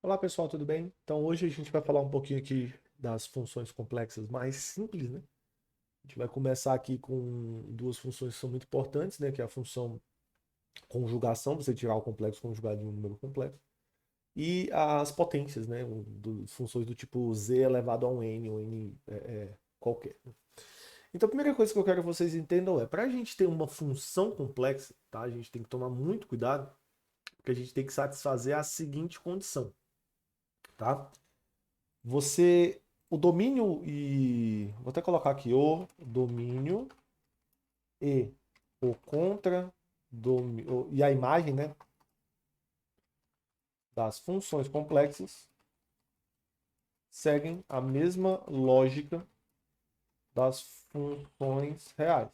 Olá pessoal, tudo bem? Então hoje a gente vai falar um pouquinho aqui das funções complexas mais simples, né? A gente vai começar aqui com duas funções que são muito importantes, né? Que é a função conjugação, você tirar o complexo conjugado de um número complexo, e as potências, né? Funções do tipo z elevado a um n, ou n qualquer. Então a primeira coisa que eu quero que vocês entendam é, para a gente ter uma função complexa, tá? A gente tem que tomar muito cuidado, porque a gente tem que satisfazer a seguinte condição, tá? O domínio e vou até colocar aqui o domínio e o contra e a imagem, né, das funções complexas seguem a mesma lógica das funções reais.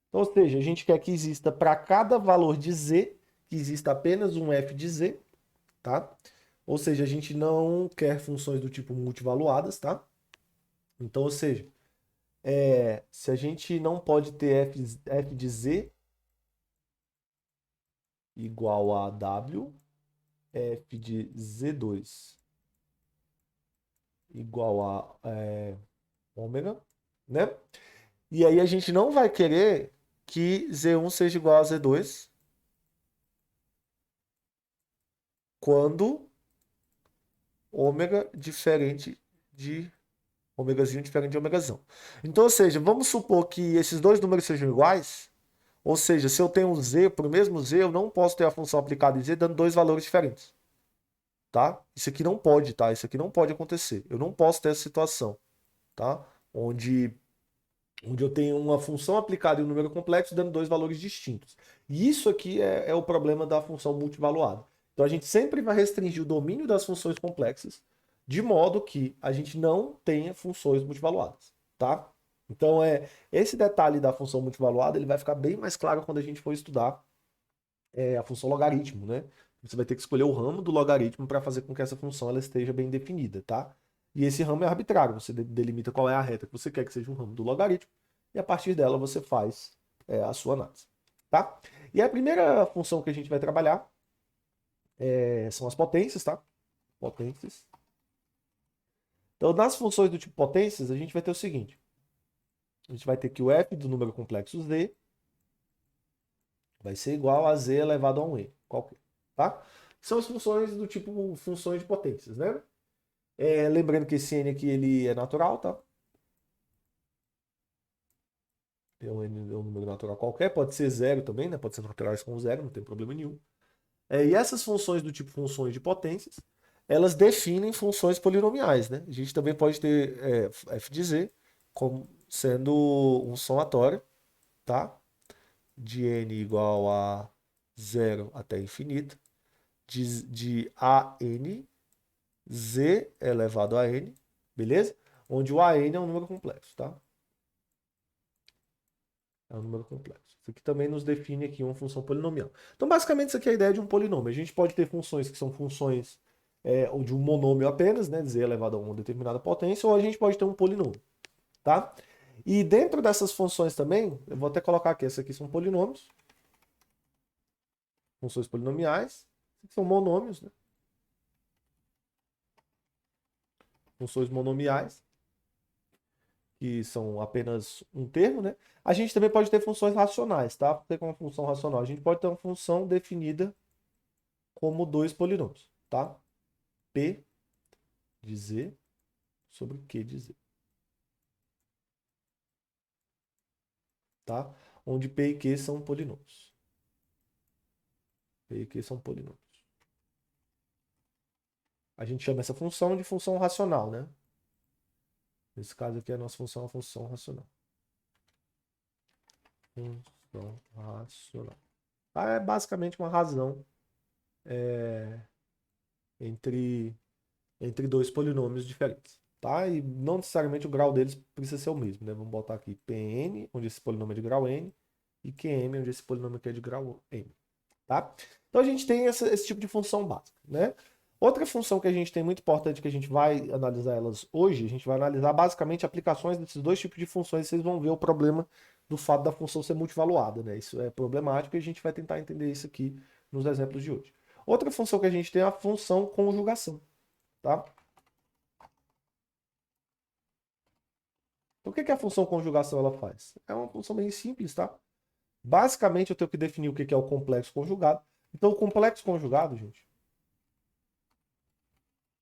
Então, ou seja, a gente quer que exista para cada valor de z, que exista apenas um f de z, tá? Ou seja, a gente não quer funções do tipo multivaluadas, tá? Então, ou seja, se a gente não pode ter f de z igual a w, f de z2 igual a ômega, né? E aí a gente não vai querer que z1 seja igual a z2 quando ômega diferente de ômegazinho diferente de ômegazão. Então, ou seja, vamos supor que esses dois números sejam iguais, ou seja, se eu tenho um z, para o mesmo z, eu não posso ter a função aplicada em z dando dois valores diferentes. Tá? Isso aqui não pode, tá? Isso aqui não pode acontecer. Eu não posso ter essa situação, tá? Onde eu tenho uma função aplicada em um número complexo dando dois valores distintos. E isso aqui é o problema da função multivaluada. Então a gente sempre vai restringir o domínio das funções complexas de modo que a gente não tenha funções multivaluadas, tá? Então esse detalhe da função multivaluada ele vai ficar bem mais claro quando a gente for estudar a função logaritmo, né? Você vai ter que escolher o ramo do logaritmo para fazer com que essa função ela esteja bem definida, tá? E esse ramo é arbitrário, você delimita qual é a reta que você quer que seja um ramo do logaritmo, e a partir dela você faz a sua análise, tá? E a primeira função que a gente vai trabalhar são as potências, tá? Potências. Então, nas funções do tipo potências, a gente vai ter o seguinte: a gente vai ter que o f do número complexo z vai ser igual a z elevado a um e, qualquer, tá? São as funções do tipo funções de potências, né? Lembrando que esse n aqui ele é natural, tá? É um número natural qualquer, pode ser zero também, né? Pode ser naturais com zero, não tem problema nenhum. E essas funções do tipo funções de potências, elas definem funções polinomiais, né? A gente também pode ter f de z como sendo um somatório, tá? De n igual a zero até infinito, de a n, z elevado a n, beleza? Onde o a n é um número complexo, tá? É um número complexo. Isso aqui também nos define aqui uma função polinomial. Então, basicamente, isso aqui é a ideia de um polinômio. A gente pode ter funções que são funções ou de um monômio apenas, né, z elevado a uma determinada potência, ou a gente pode ter um polinômio, tá? E dentro dessas funções também, eu vou até colocar aqui, essas aqui são polinômios, funções polinomiais, que são monômios, né? Funções monomiais, que são apenas um termo, né? A gente também pode ter funções racionais, tá? Ter uma função racional. A gente pode ter uma função definida como dois polinômios, tá? P de Z sobre Q de Z, tá? Onde P e Q são polinômios. P e Q são polinômios. A gente chama essa função de função racional, né? Nesse caso aqui, a nossa função é uma função racional. Função racional. É basicamente uma razão entre, entre dois polinômios diferentes. Tá? E não necessariamente o grau deles precisa ser o mesmo. Né? Vamos botar aqui Pn, onde esse polinômio é de grau n, e Qm, onde esse polinômio aqui é de grau m. Tá? Então a gente tem esse tipo de função básica. Né? Outra função que a gente tem muito importante que a gente vai analisar elas hoje, a gente vai analisar basicamente aplicações desses dois tipos de funções. Vocês vão ver o problema do fato da função ser multivaluada. Né? Isso é problemático e a gente vai tentar entender isso aqui nos exemplos de hoje. Outra função que a gente tem é a função conjugação. tá? Então, o que que a função conjugação ela faz? É uma função bem simples, tá? Basicamente, eu tenho que definir o que que é o complexo conjugado. Então, o complexo conjugado, gente,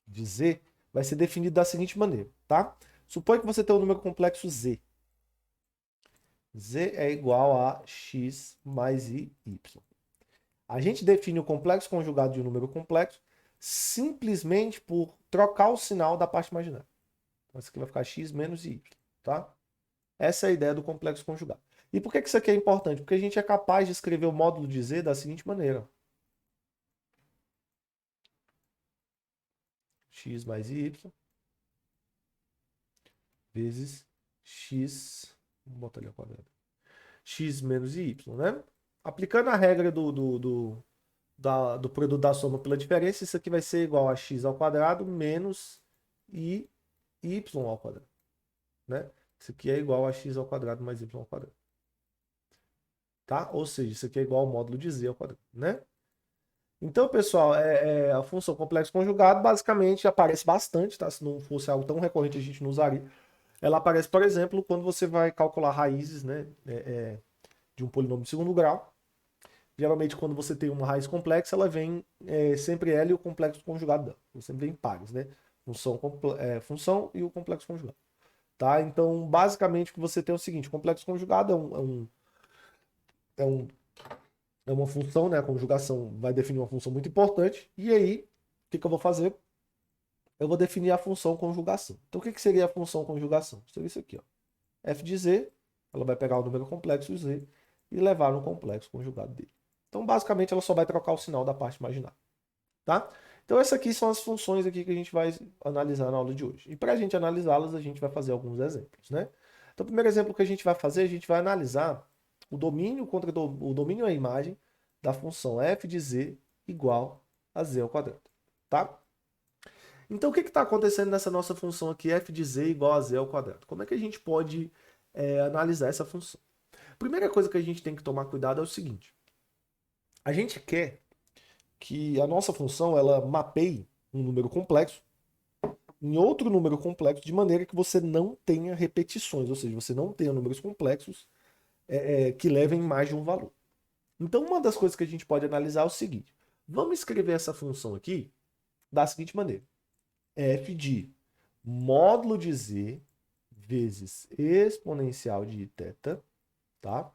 de Z, vai ser definido da seguinte maneira, tá? Suponha que você tem um número complexo Z. Z é igual a x mais i, y. A gente define o complexo conjugado de um número complexo simplesmente por trocar o sinal da parte imaginária. Então, isso aqui vai ficar x menos y, tá? Essa é a ideia do complexo conjugado. E por que isso aqui é importante? Porque a gente é capaz de escrever o módulo de Z da seguinte maneira. X mais y vezes x, vamos botar ali ao quadrado, x menos y, né? Aplicando a regra do produto da soma pela diferença, isso aqui vai ser igual a x ao quadrado menos y ao quadrado, né? Isso aqui é igual a x ao quadrado mais y ao quadrado. Tá? Ou seja, isso aqui é igual ao módulo de z ao quadrado, né? Então, pessoal, a função complexo conjugado basicamente aparece bastante, tá? Se não fosse algo tão recorrente, a gente não usaria. Ela aparece, por exemplo, quando você vai calcular raízes, né, de um polinômio de segundo grau. Geralmente, quando você tem uma raiz complexa, ela vem sempre ela e o complexo conjugado dela. Sempre vem pares, né? Função e o complexo conjugado. Tá? Então, basicamente, o que você tem é o seguinte: o complexo conjugado é um é uma função, né? A conjugação vai definir uma função muito importante. E aí, o que que eu vou fazer? Eu vou definir a função conjugação. Então, o que que seria a função conjugação? Seria isso aqui, ó. F de z, ela vai pegar o número complexo z e levar no complexo conjugado dele. Então, basicamente, ela só vai trocar o sinal da parte imaginária, tá? Então, essas aqui são as funções aqui que a gente vai analisar na aula de hoje. E para a gente analisá-las, a gente vai fazer alguns exemplos, né? Então, o primeiro exemplo que a gente vai fazer, a gente vai analisar o domínio contra o domínio à imagem da função f de z igual a z ao quadrado, tá? Então, o que está acontecendo nessa nossa função aqui, f de z igual a z ao quadrado? Como é que a gente pode analisar essa função? Primeira coisa que a gente tem que tomar cuidado é o seguinte. A gente quer que a nossa função ela mapeie um número complexo em outro número complexo de maneira que você não tenha repetições, ou seja, você não tenha números complexos que levem mais de um valor. Então, uma das coisas que a gente pode analisar é o seguinte. Vamos escrever essa função aqui da seguinte maneira. F de módulo de z vezes exponencial de θ, tá?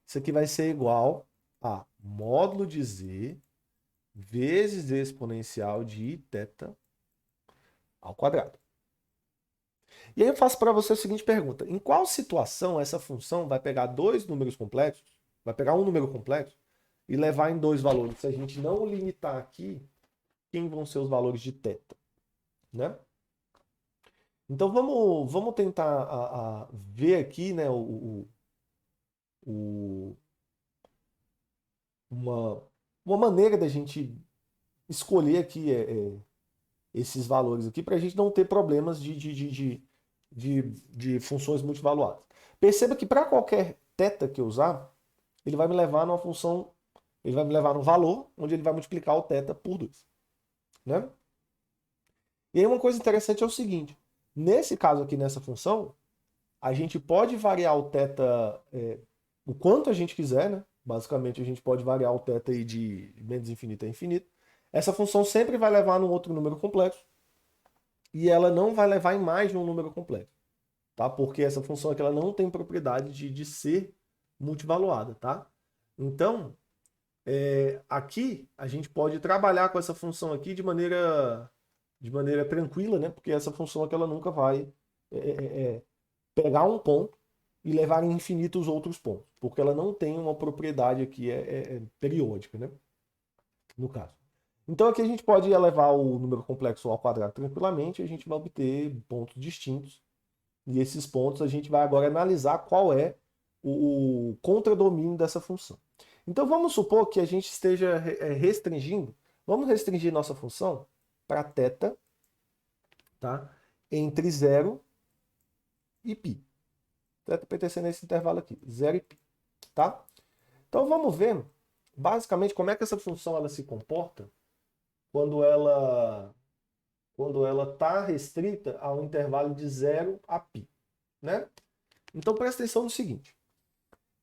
Isso aqui vai ser igual a módulo de z vezes exponencial de θ ao quadrado. E aí eu faço para você a seguinte pergunta. Em qual situação essa função vai pegar dois números complexos, vai pegar um número complexo e levar em dois valores? Se a gente não limitar aqui, quem vão ser os valores de θ, né? Então vamos tentar ver aqui, né, o, uma maneira da gente escolher aqui esses valores aqui para a gente não ter problemas de funções multivaluadas. Perceba que para qualquer θ que eu usar, ele vai me levar numa função, ele vai me levar num valor onde ele vai multiplicar o θ por 2, né? E aí uma coisa interessante é o seguinte, nesse caso aqui, nessa função, a gente pode variar o θ o quanto a gente quiser, né? Basicamente, a gente pode variar o θ aí de menos infinito a infinito. Essa função sempre vai levar num outro número complexo e ela não vai levar em mais de um número complexo, tá? Porque essa função aqui ela não tem propriedade de ser multivaluada, tá? Então, aqui a gente pode trabalhar com essa função aqui de maneira tranquila, né? Porque essa função aqui ela nunca vai pegar um ponto e levar em infinito os outros pontos, porque ela não tem uma propriedade aqui periódica, né? No caso. Então aqui a gente pode elevar o número complexo ao quadrado tranquilamente e a gente vai obter pontos distintos. E esses pontos a gente vai agora analisar qual é o contradomínio dessa função. Então vamos supor que a gente esteja restringindo, vamos restringir nossa função para θ, tá? Entre 0 e π. Θ pertencendo a esse intervalo aqui, 0 e π, tá? Então vamos ver basicamente como é que essa função ela se comporta quando ela está restrita ao intervalo de 0 a π, né? Então presta atenção no seguinte,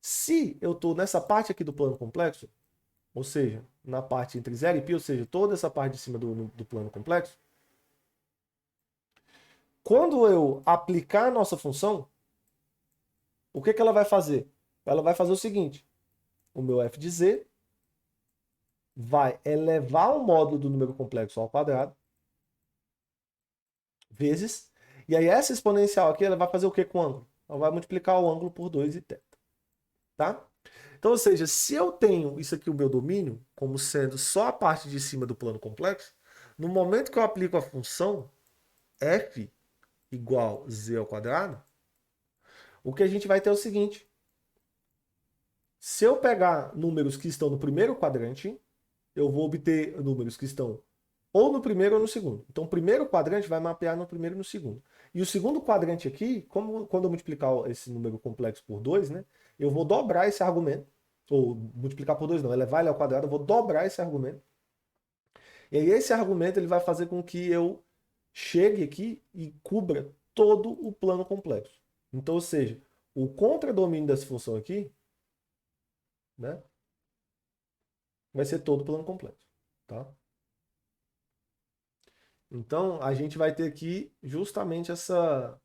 se eu estou nessa parte aqui do plano complexo, ou seja, na parte entre 0 e π, ou seja, toda essa parte de cima do plano complexo, quando eu aplicar a nossa função, o que ela vai fazer? Ela vai fazer o seguinte, o meu f de z vai elevar o módulo do número complexo ao quadrado, vezes, e aí essa exponencial aqui, ela vai fazer o que com o ângulo? Ela vai multiplicar o ângulo por 2 e θ, tá? Então, ou seja, se eu tenho isso aqui, o meu domínio, como sendo só a parte de cima do plano complexo, no momento que eu aplico a função f igual z ao quadrado, o que a gente vai ter é o seguinte, se eu pegar números que estão no primeiro quadrante, eu vou obter números que estão ou no primeiro ou no segundo. Então, o primeiro quadrante vai mapear no primeiro e no segundo. E o segundo quadrante aqui, quando eu multiplicar esse número complexo por 2, né, eu vou dobrar esse argumento, ou multiplicar por 2 não, elevar ele ao quadrado, eu vou dobrar esse argumento. E aí esse argumento ele vai fazer com que eu chegue aqui e cubra todo o plano complexo. Então, ou seja, o contradomínio dessa função aqui, né, vai ser todo o plano complexo, tá? Então, a gente vai ter aqui justamente essa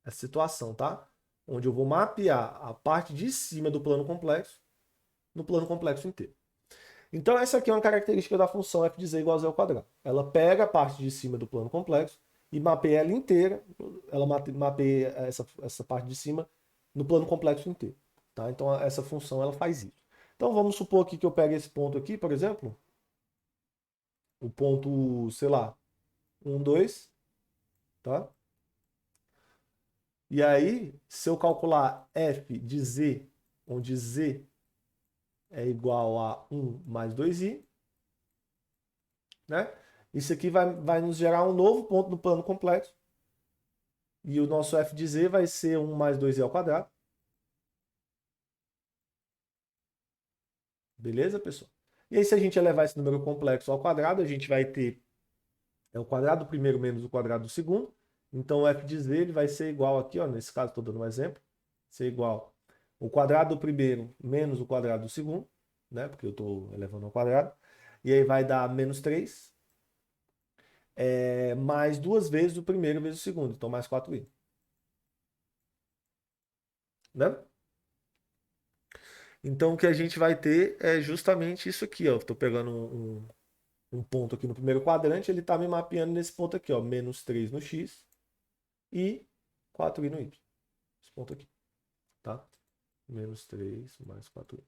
situação, tá? Onde eu vou mapear a parte de cima do plano complexo no plano complexo inteiro. Então, essa aqui é uma característica da função f de z igual a z ao quadrado. Ela pega a parte de cima do plano complexo e mapeia ela inteira, ela mapeia essa parte de cima no plano complexo inteiro. Tá? Então, essa função ela faz isso. Então, vamos supor aqui que eu pegue esse ponto aqui, por exemplo, o ponto, sei lá, 1, 2, tá? E aí, se eu calcular f de z, onde z é igual a 1 mais 2i, né? Isso aqui vai nos gerar um novo ponto no plano complexo. E o nosso f de z vai ser 1 mais 2i ao quadrado. Beleza, pessoal? E aí, se a gente elevar esse número complexo ao quadrado, a gente vai ter o quadrado do primeiro menos o quadrado do segundo. Então, o f de z ele vai ser igual aqui, ó, nesse caso estou dando um exemplo, ser igual o quadrado do primeiro menos o quadrado do segundo, né? Porque eu estou elevando ao quadrado. E aí vai dar menos 3, mais duas vezes o primeiro vezes o segundo, então mais 4i. Né? Então o que a gente vai ter é justamente isso aqui, ó. Estou pegando um ponto aqui no primeiro quadrante, ele está me mapeando nesse ponto aqui, ó, menos 3 no x e 4i no y. Esse ponto aqui, tá? Menos 3 mais 4i.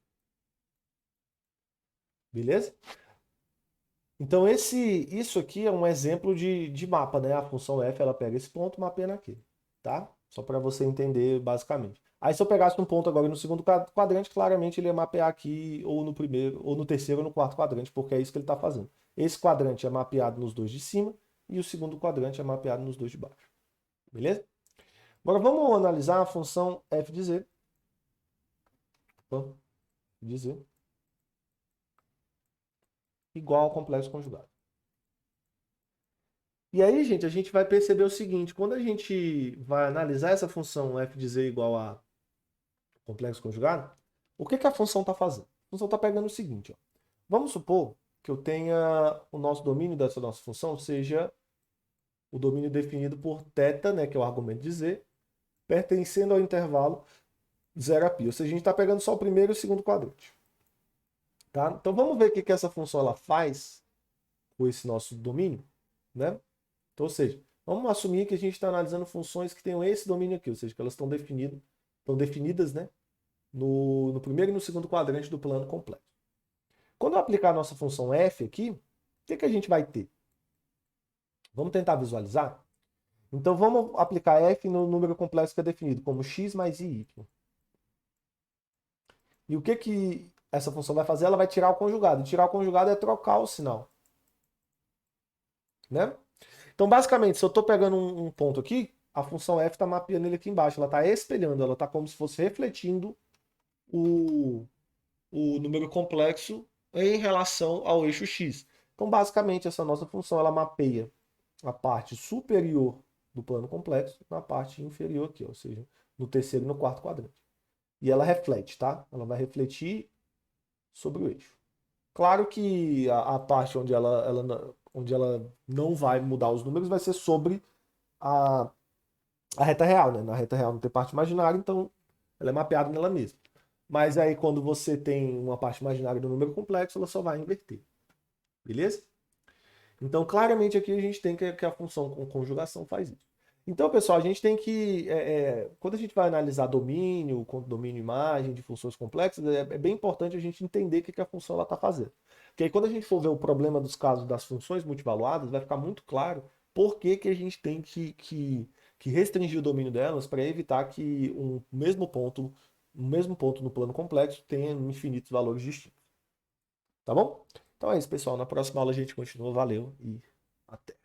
Beleza? Então isso aqui é um exemplo de mapa, né? A função f ela pega esse ponto e mapeia naquele, tá? Só para você entender basicamente. Aí se eu pegasse um ponto agora no segundo quadrante, claramente ele ia mapear aqui ou no primeiro, ou no terceiro ou no quarto quadrante, porque é isso que ele está fazendo. Esse quadrante é mapeado nos dois de cima e o segundo quadrante é mapeado nos dois de baixo. Beleza? Agora vamos analisar a função f de z. F de z igual ao complexo conjugado. E aí, gente, a gente vai perceber o seguinte, quando a gente vai analisar essa função f de z igual a complexo conjugado, o que a função está fazendo? A função está pegando o seguinte, ó. Vamos supor que eu tenha o nosso domínio dessa nossa função seja o domínio definido por θ, né, que é o argumento de z, pertencendo ao intervalo 0 a π. Ou seja, a gente está pegando só o primeiro e o segundo quadrante. Tá? Então vamos ver o que essa função ela faz com esse nosso domínio, né? Então, ou seja, vamos assumir que a gente está analisando funções que tenham esse domínio aqui, ou seja, que elas estão definidas, né, no primeiro e no segundo quadrante do plano complexo. Quando eu aplicar a nossa função f aqui, o que a gente vai ter? Vamos tentar visualizar? Então vamos aplicar f no número complexo que é definido como x mais i. E o que essa função vai fazer? Ela vai tirar o conjugado. E tirar o conjugado é trocar o sinal. Né? Então, basicamente, se eu estou pegando um ponto aqui, a função f está mapeando ele aqui embaixo. Ela está espelhando, ela está como se fosse refletindo o número complexo em relação ao eixo x. Então, basicamente, essa nossa função ela mapeia a parte superior do plano complexo na parte inferior aqui, ou seja, no terceiro e no quarto quadrante. E ela reflete, tá? Ela vai refletir sobre o eixo. Claro que a parte onde ela não vai mudar os números vai ser sobre a, a reta real, né? Na reta real não tem parte imaginária, então ela é mapeada nela mesma. Mas aí quando você tem uma parte imaginária do número complexo, ela só vai inverter. Beleza? Então, claramente aqui a gente tem que a função com conjugação faz isso. Então, pessoal, a gente tem que, quando a gente vai analisar domínio, domínio imagem de funções complexas, é bem importante a gente entender o que a função está fazendo. Porque aí quando a gente for ver o problema dos casos das funções multivaluadas, vai ficar muito claro por que a gente tem que restringir o domínio delas para evitar que um mesmo ponto no plano complexo tenha infinitos valores distintos. Tá bom? Então é isso, pessoal. Na próxima aula a gente continua. Valeu e até.